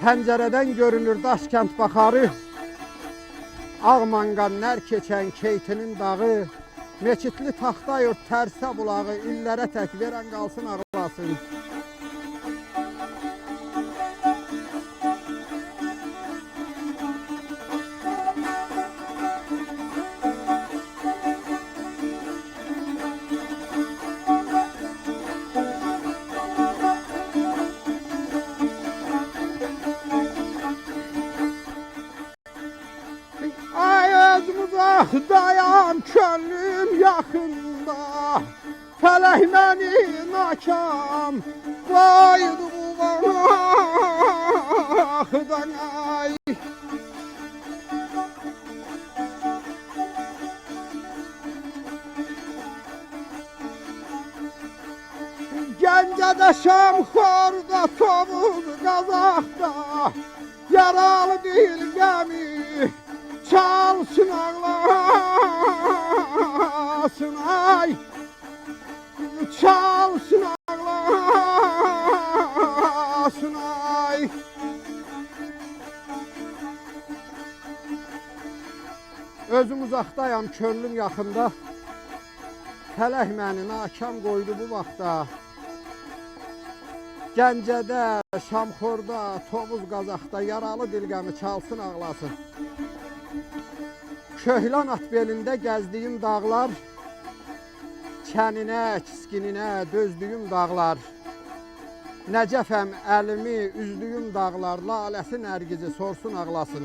Pəncərədən görünür Daşkənd baxarı, Ağmanqanlar keçən Keytinin dağı, Meçidli Taxtayurt tərsə bulağı, illərə tək verən qalsın ağlasın. Uzaqdayam, könlüm yaxında, fələk məni nakam qoydu bu vaxtdan ay. Gəncədə, Şamxorda, Tovuz, Qazaxda, yaralı dil gəmi çalsın ağlasın ay, çalsın ağlasın ay. Özüm uzaqdayam, könlüm yaxında, fələk məni nakam qoydu bu vaxtda. Gəncədə, Şamxorda, Tovuz, Qazaxda yaralı dilgəmi çalsın ağlasın. Köhlan at belində gəzdiyim dağlar, Kəninə, Kiskininə dözdüyüm dağlar, Nəcəfəm əlimi üzdüyüm dağlar, Laləsi nərgizi sorsun ağlasın.